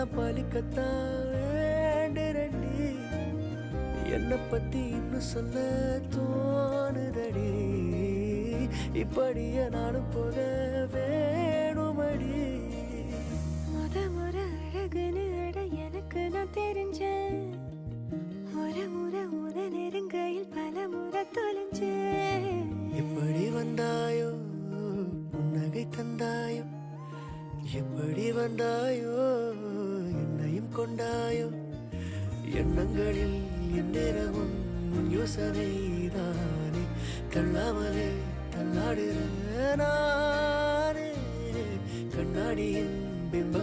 எல்லாம் பலிக்கத்தான் வேண்டுரண்டி. என்னை பத்தி இன்னும் சொல்ல தோணுதடி. இப்படியே நானும் போக வேணுமடி. முறை அழகுன்னு அட எனக்கு நான் தெரிஞ்சேன். ஒரு முறை உத நெருங்கையில் பல முறை தொலைஞ்சேன். எப்படி வந்தாயோ புன்னகை தந்தாயோ, எப்படி வந்தாயோ என்னையும் கொண்டாயோ. எண்ணங்களில் எந்நேரமும் யோசனைதானே, தள்ளாமலே தள்ளாடுற நானே. கண்ணாடியின் பிம்ப